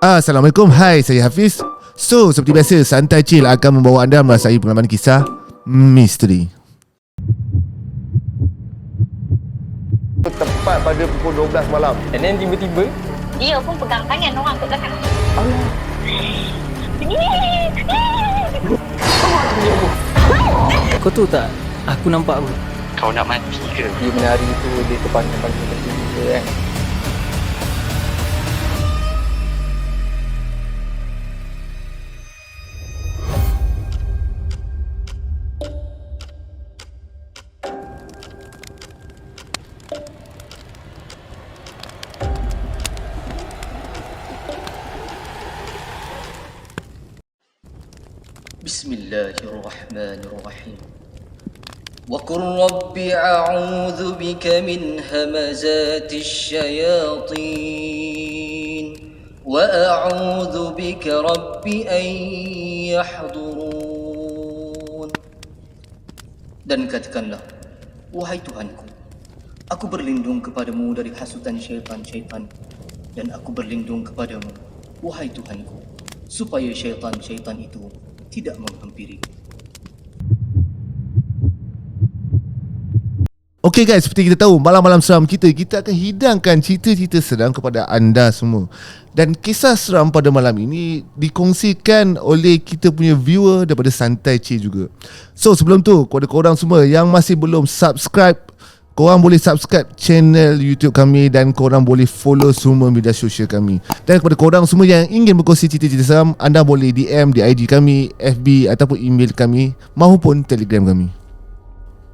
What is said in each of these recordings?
Assalamualaikum, hai, saya Hafiz. So, seperti biasa, Santai Chill akan membawa anda merasai pengalaman kisah misteri. Tepat pada pukul 12 malam. And then tiba-tiba dia pun pegang tangan orang kat belakang. kau tahu tak, aku nampak apa? Kau nak mati ke? Dia menari tu, dia terpanjang-panjang macam tu kan. Bismillahirrahmanirrahim. وقل رب أعوذ بك من همزات الشياطين وأعوذ بك رب أن يحضرون. Dan katakanlah, wahai Tuhanku, aku berlindung kepadamu dari hasutan syaitan-syaitan, dan aku berlindung kepadamu, wahai Tuhanku, supaya syaitan-syaitan itu tidak menghampiri. Okay guys, seperti kita tahu, malam-malam seram kita akan hidangkan cerita-cerita seram kepada anda semua. Dan kisah seram pada malam ini dikongsikan oleh kita punya viewer daripada Santai Chill juga. So sebelum tu, kepada korang semua yang masih belum subscribe, korang boleh subscribe channel YouTube kami dan korang boleh follow semua media sosial kami. Dan kepada korang semua yang ingin berkongsi cerita-cerita seram, anda boleh DM di IG kami, FB ataupun email kami maupun Telegram kami.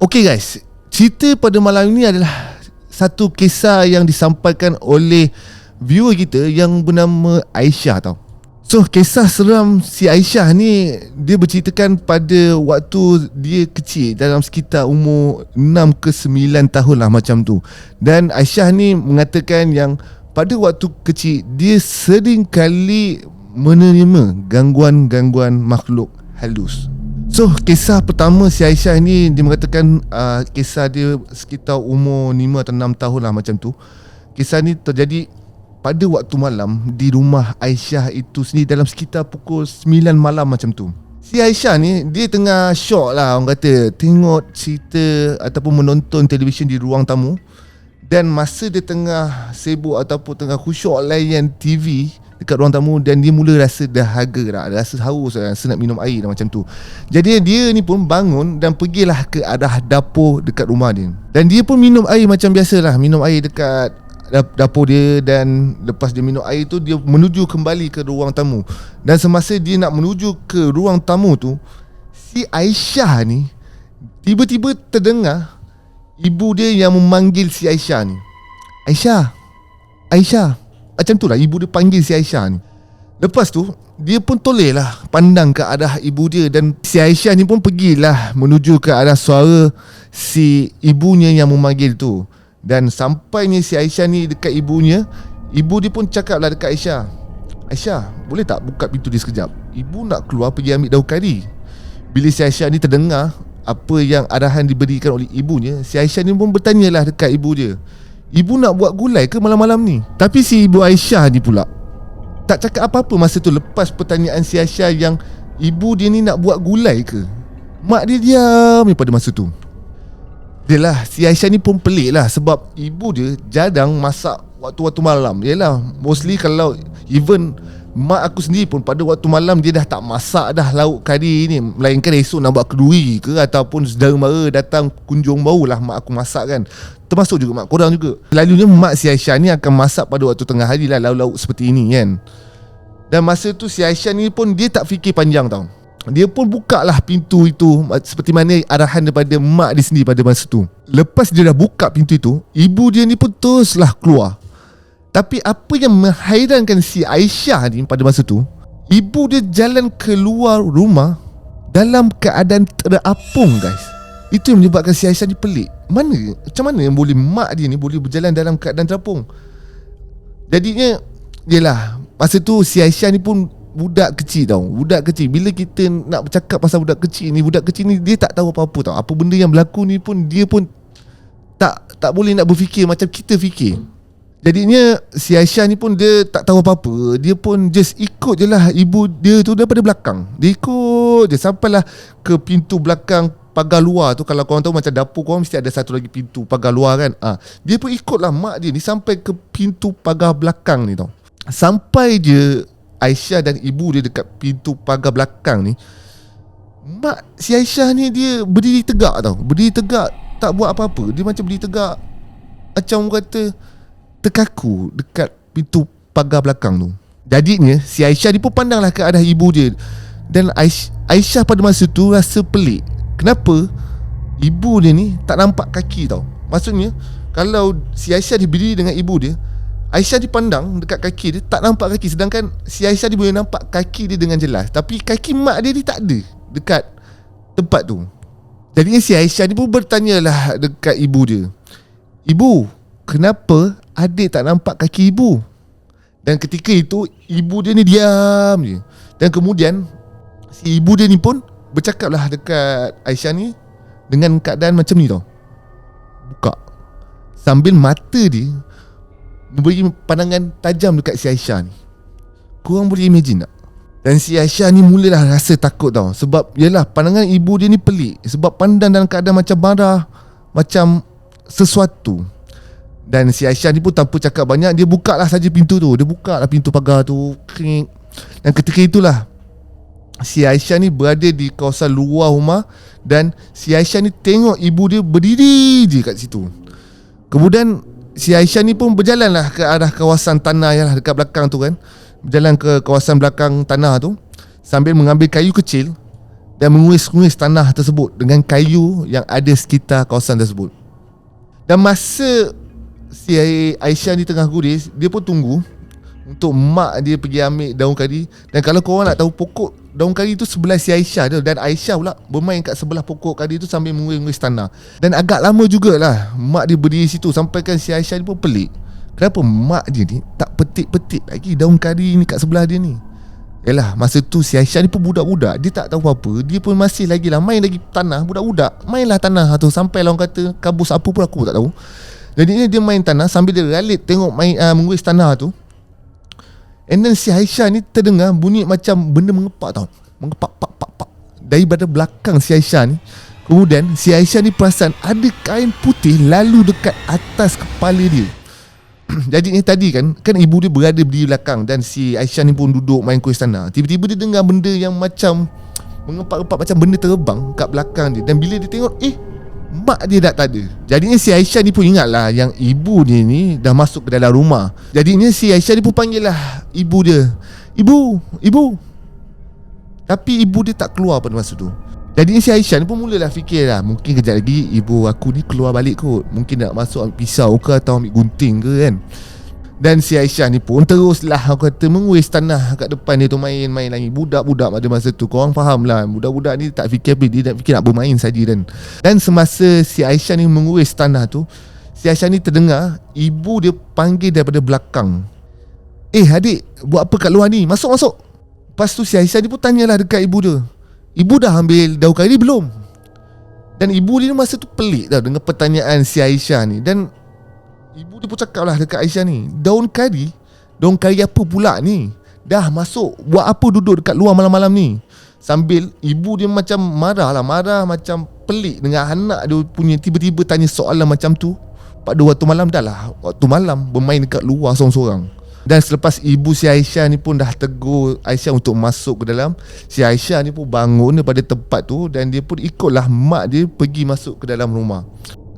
Okay guys, cerita pada malam ini adalah satu kisah yang disampaikan oleh viewer kita yang bernama Aisyah tau. So kisah seram si Aisyah ni, dia berceritakan pada waktu dia kecil, dalam sekitar umur 6 ke 9 tahun lah macam tu. Dan Aisyah ni mengatakan yang pada waktu kecil dia sering kali menerima gangguan-gangguan makhluk halus. So kisah pertama si Aisyah ni, dia mengatakan kisah dia sekitar umur 5 atau 6 tahun lah macam tu. Kisah ni terjadi pada waktu malam di rumah Aisyah itu sendiri dalam sekitar pukul 9 malam macam tu. Si Aisyah ni dia tengah syok lah, orang kata, tengok cerita ataupun menonton televisyen di ruang tamu. Dan masa dia tengah sibuk ataupun tengah khusyuk layan TV dekat ruang tamu, dan dia mula rasa dahaga dah, rasa haus, rasa nak minum air dah macam tu. Jadi dia ni pun bangun dan pergilah ke arah dapur dekat rumah dia. Dan dia pun minum air macam biasalah, minum air dekat dapur dia. Dan lepas dia minum air tu, dia menuju kembali ke ruang tamu. Dan semasa dia nak menuju ke ruang tamu tu, si Aisyah ni tiba-tiba terdengar ibu dia yang memanggil si Aisyah ni. Aisyah, Aisyah. Macam tu lah ibu dia panggil si Aisyah ni. Lepas tu dia pun toleh lah pandang ke arah ibu dia. Dan si Aisyah ni pun pergilah menuju ke arah suara si ibunya yang memanggil tu. Dan sampainya si Aisyah ni dekat ibunya, ibu dia pun cakap lah dekat Aisyah, Aisyah, boleh tak buka pintu dia sekejap? Ibu nak keluar pergi ambil daun kari. Bila si Aisyah ni terdengar apa yang arahan diberikan oleh ibunya, si Aisyah ni pun bertanyalah dekat ibu dia, ibu nak buat gulai ke malam-malam ni? Tapi si ibu Aisyah ni pula tak cakap apa-apa masa tu. Lepas pertanyaan si Aisyah yang ibu dia ni nak buat gulai ke, mak dia diam pada masa tu. Yelah, si Aisyah ni pun pelik lah, sebab ibu dia jarang masak waktu-waktu malam. Yelah, mostly kalau even mak aku sendiri pun pada waktu malam dia dah tak masak dah lauk kari ni. Melainkan esok nak buat kenduri ke ataupun saudara mara datang kunjung barulah mak aku masak kan. Termasuk juga mak korang juga. Selalunya mak si Aisyah ni akan masak pada waktu tengah hari lah, lauk-lauk seperti ini kan. Dan masa tu si Aisyah ni pun dia tak fikir panjang tau. Dia pun buka lah pintu itu seperti mana arahan daripada mak dia sendiri pada masa tu. Lepas dia dah buka pintu itu, ibu dia ni pun teruslah keluar. Tapi apa yang menghairankan si Aisyah ni pada masa tu, ibu dia jalan keluar rumah dalam keadaan terapung guys. Itu yang menyebabkan si Aisyah ni pelik. Macam mana yang boleh mak dia ni boleh berjalan dalam keadaan terapung? Jadinya, yelah, masa tu si Aisyah ni pun budak kecil tau. Budak kecil, bila kita nak bercakap pasal budak kecil ni dia tak tahu apa-apa tau. Apa benda yang berlaku ni pun dia pun tak boleh nak berfikir macam kita fikir. Jadinya si Aisyah ni pun dia tak tahu apa-apa. Dia pun just ikut je lah ibu dia tu daripada belakang. Dia ikut je sampailah ke pintu belakang pagar luar tu. Kalau korang tahu macam dapur korang mesti ada satu lagi pintu pagar luar kan. Dia pun ikutlah mak dia ni sampai ke pintu pagar belakang ni tau. Sampai je Aisyah dan ibu dia dekat pintu pagar belakang ni, mak si Aisyah ni dia berdiri tegak tau. Berdiri tegak, tak buat apa-apa. Dia macam berdiri tegak, macam orang kata terkaku dekat pintu pagar belakang tu. Jadinya si Aisyah ni pun pandanglah ke arah ibu dia. Dan Aisyah pada masa tu rasa pelik. Kenapa ibu dia ni tak nampak kaki tau. Maksudnya kalau si Aisyah dia berdiri dengan ibu dia, Aisyah dipandang dekat kaki dia, tak nampak kaki. Sedangkan si Aisyah dia boleh nampak kaki dia dengan jelas. Tapi kaki mak dia ni tak ada dekat tempat tu. Jadinya si Aisyah ni pun bertanyalah dekat ibu dia, "Ibu, kenapa adik tak nampak kaki ibu?" Dan ketika itu ibu dia ni diam je. Dan kemudian si ibu dia ni pun bercakaplah dekat Aisyah ni dengan keadaan macam ni tau. Buka, sambil mata dia memberi pandangan tajam dekat si Aisyah ni. Korang boleh imagine tak? Dan si Aisyah ni mulalah rasa takut tau. Sebab yelah, pandangan ibu dia ni pelik. Sebab pandang dalam keadaan macam marah, macam sesuatu. Dan si Aisyah ni pun tanpa cakap banyak, dia buka lah saja pintu tu. Dia buka lah pintu pagar tu. Kring. Dan ketika itulah si Aisyah ni berada di kawasan luar rumah. Dan si Aisyah ni tengok ibu dia berdiri je kat situ. Kemudian si Aisyah ni pun berjalan lah ke arah kawasan tanah yang dekat belakang tu kan. Berjalan ke kawasan belakang tanah tu sambil mengambil kayu kecil dan menguis-nguis tanah tersebut dengan kayu yang ada sekitar kawasan tersebut. Dan masa si Aisyah ni tengah guris, dia pun tunggu untuk mak dia pergi ambil daun kari. Dan kalau korang nak tahu, pokok daun kari tu sebelah si Aisyah tu. Dan Aisyah pula bermain kat sebelah pokok kari tu sambil menguis-nguis tanah. Dan agak lama jugalah mak dia berdiri situ, sampai kan si Aisyah ni pun pelik. Kenapa mak dia ni tak petik-petik lagi daun kari ni kat sebelah dia ni? Yalah, masa tu si Aisyah ni pun budak-budak, dia tak tahu apa-apa. Dia pun masih lagi lah main lagi tanah. Budak-budak mainlah tanah tu sampai lah orang kata kabus apa pun aku tak tahu. Jadi dia main tanah sambil dia ralit tengok main menguis tanah tu. And then si Aisyah ni terdengar bunyi macam benda mengepak tau. Mengepak pak daripada belakang si Aisyah ni. Kemudian si Aisyah ni perasan ada kain putih lalu dekat atas kepala dia. Jadi ni tadi kan ibu dia berada di belakang dan si Aisyah ni pun duduk main kuis tanah. Tiba-tiba dia dengar benda yang macam mengepak-epak, macam benda terbang kat belakang dia. Dan bila dia tengok, mak dia dah tak ada. Jadinya si Aisyah ni pun ingatlah yang ibu dia ni dah masuk ke dalam rumah. Jadinya si Aisyah ni pun panggil lah ibu dia, Ibu. Tapi ibu dia tak keluar pada masa tu. Jadinya si Aisyah ni pun mulalah fikir lah, mungkin kejap lagi ibu aku ni keluar balik kot. Mungkin nak masuk ambil pisau ke atau ambil gunting ke kan. Dan si Aisyah ni pun teruslah aku kata menguis tanah kat depan dia tu, main lagi. Budak-budak pada masa tu, korang faham lah, budak-budak ni tak fikir apa, dia nak fikir nak bermain saja kan. Dan semasa si Aisyah ni menguis tanah tu, si Aisyah ni terdengar ibu dia panggil daripada belakang, adik, buat apa kat luar ni? Masuk. Lepas tu si Aisyah ni pun tanyalah dekat ibu dia, ibu dah ambil daun kari belum? Dan ibu dia masa tu pelik tau dengan pertanyaan si Aisyah ni. Dan ibu dia pun cakap lah dekat Aisyah ni, daun kari apa pula ni? Dah masuk, buat apa duduk dekat luar malam-malam ni? Sambil ibu dia macam marah macam pelik dengan anak dia punya tiba-tiba tanya soalan macam tu pada waktu malam. Dah lah waktu malam bermain dekat luar sorang-sorang. Dan selepas ibu si Aisyah ni pun dah tegur Aisyah untuk masuk ke dalam, si Aisyah ni pun bangun daripada tempat tu dan dia pun ikutlah mak dia pergi masuk ke dalam rumah.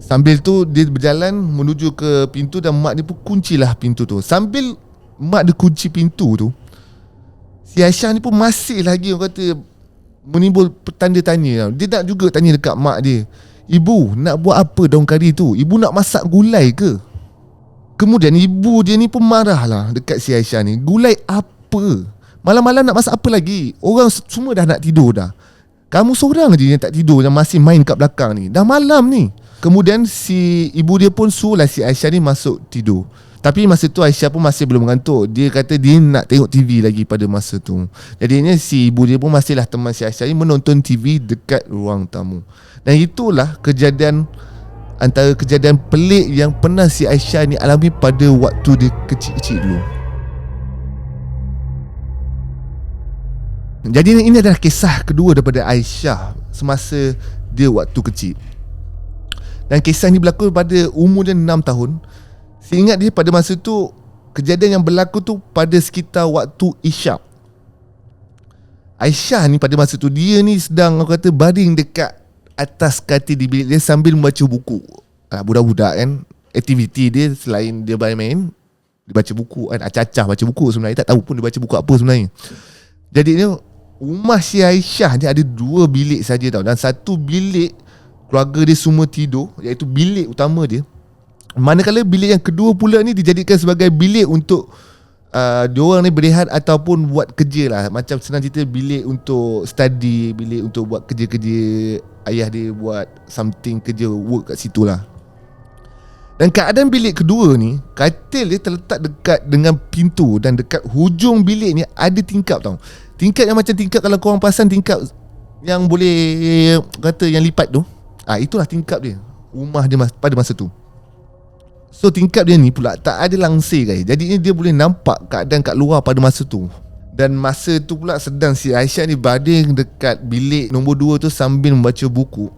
Sambil tu dia berjalan menuju ke pintu dan mak dia pun kuncilah pintu tu. Sambil mak dia kunci pintu tu, si Aisyah ni pun masih lagi orang kata menimbul tanda tanya. Dia nak juga tanya dekat mak dia, ibu nak buat apa daun kari tu? Ibu nak masak gulai ke? Kemudian ibu dia ni pun marah lah dekat si Aisyah ni, gulai apa? Malam-malam nak masak apa lagi? Orang semua dah nak tidur dah. Kamu seorang je yang tak tidur, yang masih main kat belakang ni. Dah malam ni. Kemudian si ibu dia pun suruhlah si Aisyah ni masuk tidur. Tapi masa tu Aisyah pun masih belum mengantuk. Dia kata dia nak tengok TV lagi pada masa tu. Jadinya si ibu dia pun masihlah teman si Aisyah ni menonton TV dekat ruang tamu. Dan itulah kejadian antara kejadian pelik yang pernah si Aisyah ni alami pada waktu dia kecil-kecil dulu. Jadi ini adalah kisah kedua daripada Aisyah semasa dia waktu kecil. Dan kisah ni berlaku pada umur dia 6 tahun. Saya ingat dia pada masa tu, kejadian yang berlaku tu pada sekitar waktu Isyak. Aisyah ni pada masa tu, dia ni sedang, orang kata, baring dekat atas katil di bilik dia sambil membaca buku. Budak-budak kan, aktiviti dia selain dia main, dia baca buku kan. Acah-acah baca buku sebenarnya, tak tahu pun dia baca buku apa sebenarnya. Jadi ni, rumah si Aisyah ni ada 2 bilik saja tau. Dan satu bilik keluarga dia semua tidur, iaitu bilik utama dia. Manakala bilik yang kedua pula ni dijadikan sebagai bilik untuk diorang ni berehat ataupun buat kerja lah. Macam senang cerita, bilik untuk study, bilik untuk buat kerja-kerja ayah dia, buat something kerja work kat situ lah. Dan keadaan bilik kedua ni, katil dia terletak dekat dengan pintu. Dan dekat hujung bilik ni ada tingkap tau. Tingkap yang macam tingkap, kalau korang pasang tingkap yang boleh kata yang lipat tu, itulah tingkap dia, rumah dia pada masa tu. So tingkap dia ni pula tak ada langsir guys. Jadi dia boleh nampak keadaan kat luar pada masa tu. Dan masa tu pula sedang si Aisyah ni baring dekat bilik nombor 2 tu sambil membaca buku.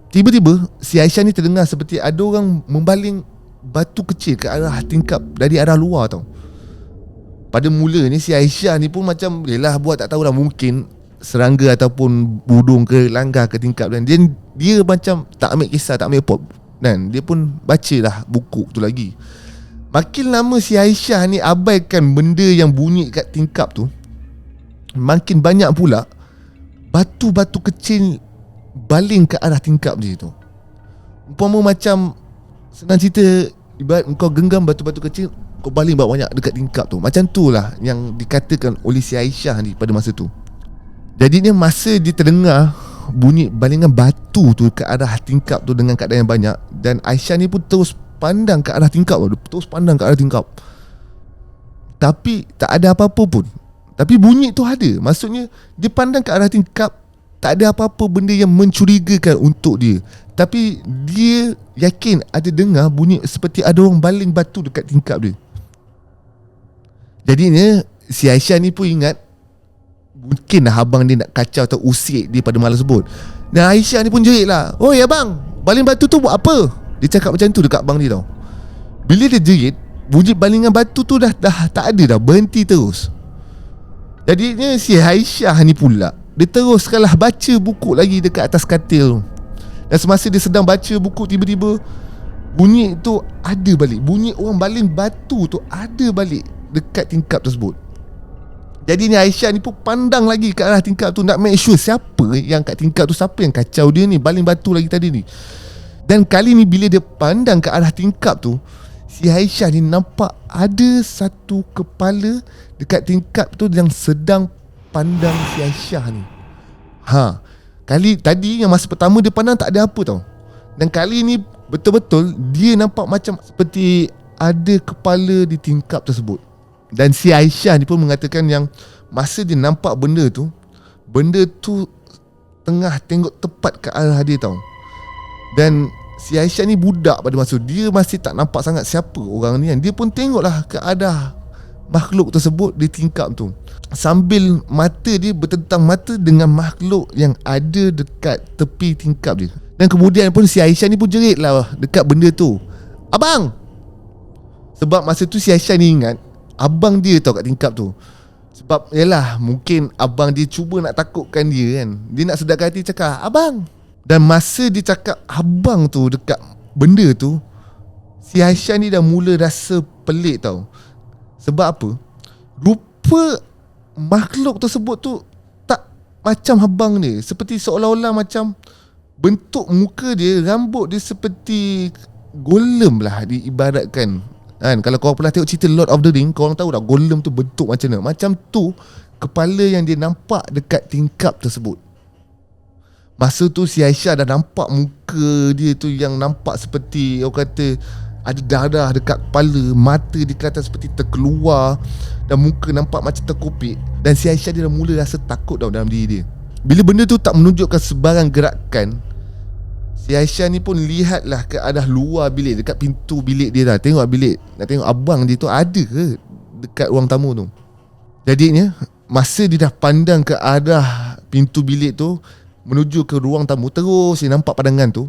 Tiba-tiba si Aisyah ni terdengar seperti ada orang membaling batu kecil ke arah tingkap dari arah luar tau. Pada mula ni si Aisyah ni pun macam, yelah buat tak tahulah, mungkin serangga ataupun burung ke langgar ke tingkap. Dan dia macam tak ambil kisah, tak ambil pop. Dan dia pun bacalah buku tu lagi. Makin lama si Aisyah ni abaikan benda yang bunyi kat tingkap tu, makin banyak pula batu-batu kecil baling ke arah tingkap dia tu. Umpama macam, senang cerita, ibarat kau genggam batu-batu kecil, kau baling banyak dekat tingkap tu. Macam tu lah yang dikatakan oleh si Aisyah ni pada masa tu. Jadinya masa dia terdengar bunyi balingan batu tu ke arah tingkap tu dengan keadaan yang banyak, dan Aisyah ni pun terus pandang ke arah tingkap tu. Terus pandang ke arah tingkap, tapi tak ada apa-apa pun. Tapi bunyi tu ada. Maksudnya dia pandang ke arah tingkap, tak ada apa-apa benda yang mencurigakan untuk dia. Tapi dia yakin ada dengar bunyi seperti ada orang baling batu dekat tingkap dia. Jadinya si Aisyah ni pun ingat, mungkin lah abang dia nak kacau atau usik dia pada malam tersebut. Dan Aisyah ni pun jerit lah, "Oi abang, baling batu tu buat apa?" Dia cakap macam tu dekat abang dia tau. Bila dia jerit, bunyi balingan batu tu dah tak ada dah, berhenti terus. Jadinya si Aisyah ni pula, dia teruskanlah baca buku lagi dekat atas katil. Dan semasa dia sedang baca buku, tiba-tiba bunyi tu ada balik. Bunyi orang baling batu tu ada balik dekat tingkap tersebut. Jadi ni Aisyah ni pun pandang lagi ke arah tingkap tu, nak make sure siapa yang kat tingkap tu, siapa yang kacau dia ni, baling batu lagi tadi ni. Dan kali ni bila dia pandang ke arah tingkap tu, si Aisyah ni nampak ada satu kepala dekat tingkap tu yang sedang pandang si Aisyah ni. Kali tadi yang masa pertama dia pandang tak ada apa tau. Dan kali ni betul-betul dia nampak macam seperti ada kepala di tingkap tersebut. Dan si Aisyah ni pun mengatakan yang masa dia nampak benda tu tengah tengok tepat ke arah dia tau. Dan si Aisyah ni budak pada masa tu, dia masih tak nampak sangat siapa orang ni kan. Dia pun tengoklah ke arah makhluk tersebut di tingkap tu, sambil mata dia bertentang mata dengan makhluk yang ada dekat tepi tingkap dia. Dan kemudian pun si Aisyah ni pun jerit lah dekat benda tu, "Abang!" Sebab masa tu si Aisyah ni ingat abang dia tau kat tingkap tu. Sebab yalah, mungkin abang dia cuba nak takutkan dia kan. Dia nak sedarkan hati, cakap, "Abang!" Dan masa dia cakap abang tu dekat benda tu, si Aisyah ni dah mula rasa pelik tau. Sebab apa? Rupa makhluk tersebut tu tak macam abang dia. Seperti seolah-olah macam bentuk muka dia, rambut dia seperti golem lah diibaratkan kan. Kalau korang pernah tengok cerita Lord of the Ring, korang tahu dah golem tu bentuk macam mana. Macam tu kepala yang dia nampak dekat tingkap tersebut. Masa tu si Aisyah dah nampak muka dia tu yang nampak seperti, orang kata, ada darah dekat kepala, mata dia kelihatan seperti terkeluar, dan muka nampak macam terkopik. Dan si Aisyah dia dah mula rasa takut tau dalam diri dia. Bila benda tu tak menunjukkan sebarang gerakan, Si Aisyah ni pun lihatlah ke arah luar bilik, dekat pintu bilik dia dah. Tengok bilik, nak tengok abang dia tu ada ke dekat ruang tamu tu. Jadinya masa dia dah pandang ke arah pintu bilik tu menuju ke ruang tamu, terus dia nampak pandangan tu.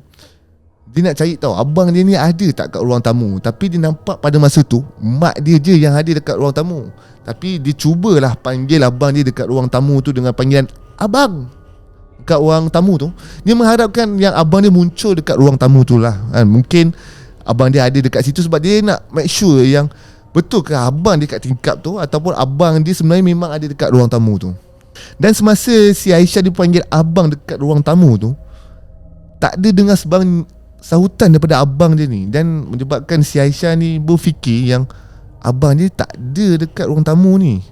Dia nak cari tahu abang dia ni ada tak kat ruang tamu. Tapi dia nampak pada masa tu mak dia je yang ada dekat ruang tamu. Tapi dia cubalah panggil abang dia dekat ruang tamu tu dengan panggilan abang kat ruang tamu tu. Dia mengharapkan yang abang dia muncul dekat ruang tamu tu lah kan. Mungkin abang dia ada dekat situ sebab dia nak make sure yang betul ke abang dia kat tingkap tu ataupun abang dia sebenarnya memang ada dekat ruang tamu tu. Dan semasa si Aisyah dipanggil abang dekat ruang tamu tu, tak ada dengar sebarang sahutan daripada abang dia ni. Dan menyebabkan si Aisyah ni berfikir yang abang dia tak ada dekat ruang tamu ni.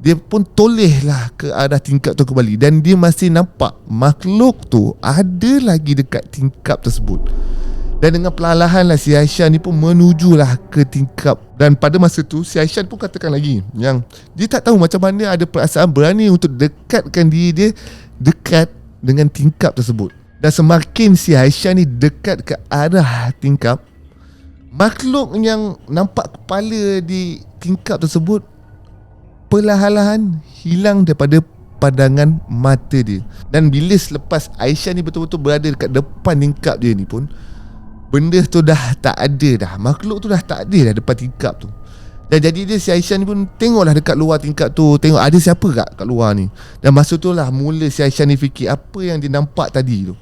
Dia pun tolehlah ke arah tingkap tu kembali. Dan dia masih nampak makhluk tu ada lagi dekat tingkap tersebut. Dan dengan perlahan lah si Aisyah ni pun menujulah ke tingkap. Dan pada masa tu si Aisyah pun katakan lagi yang dia tak tahu macam mana ada perasaan berani untuk dekatkan diri dia dekat dengan tingkap tersebut. Dan semakin si Aisyah ni dekat ke arah tingkap, makhluk yang nampak kepala di tingkap tersebut perlahan-lahan hilang daripada pandangan mata dia. Dan bila selepas Aisyah ni betul-betul berada dekat depan tingkap dia ni pun, benda tu dah tak ada dah. Makhluk tu dah tak ada dah depan tingkap tu. Dan jadi dia si Aisyah ni pun tengoklah dekat luar tingkap tu, tengok ada siapa kat luar ni. Dan masa tu lah mula si Aisyah ni fikir apa yang dia nampak tadi tu.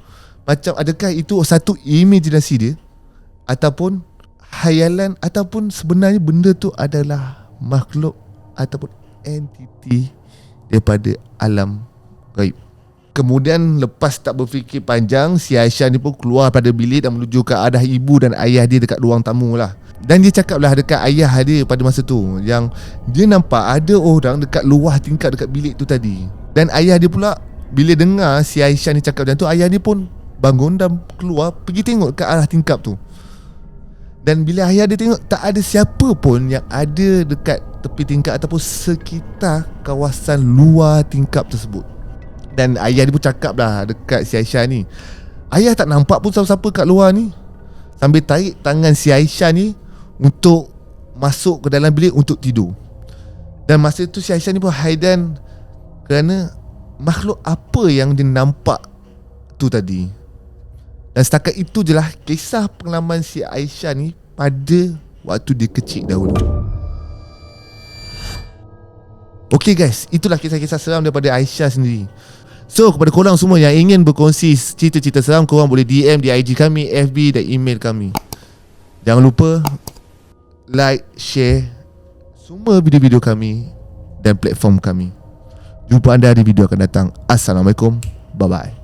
Macam adakah itu satu imajinasi dia, ataupun hayalan, ataupun sebenarnya benda tu adalah makhluk ataupun entiti daripada alam gaib. Kemudian lepas tak berfikir panjang, si Aisyah ni pun keluar pada bilik dan menuju ke arah ibu dan ayah dia dekat ruang tamu lah. Dan dia cakaplah dekat ayah dia pada masa tu yang dia nampak ada orang dekat luar tingkap dekat bilik tu tadi. Dan ayah dia pula bila dengar si Aisyah ni cakap macam tu, ayah dia pun bangun dan keluar pergi tengok ke arah tingkap tu. Dan bila ayah dia tengok, tak ada siapa pun yang ada dekat tepi tingkap ataupun sekitar kawasan luar tingkap tersebut. Dan ayah dia pun cakap lah dekat si Aisyah ni, ayah tak nampak pun siapa-siapa kat luar ni. Sambil tarik tangan si Aisyah ni untuk masuk ke dalam bilik untuk tidur. Dan masa tu si Aisyah ni pun hairan kerana makhluk apa yang dia nampak tu tadi. Dan setakat itu je lah kisah pengalaman si Aisyah ni pada waktu dia kecil dahulu. Okay guys, itulah kisah-kisah seram daripada Aisyah sendiri. So kepada korang semua yang ingin berkongsi cerita-cerita seram, korang boleh DM di IG kami, FB dan email kami. Jangan lupa like, share semua video-video kami dan platform kami. Jumpa anda di video akan datang. Assalamualaikum. Bye-bye.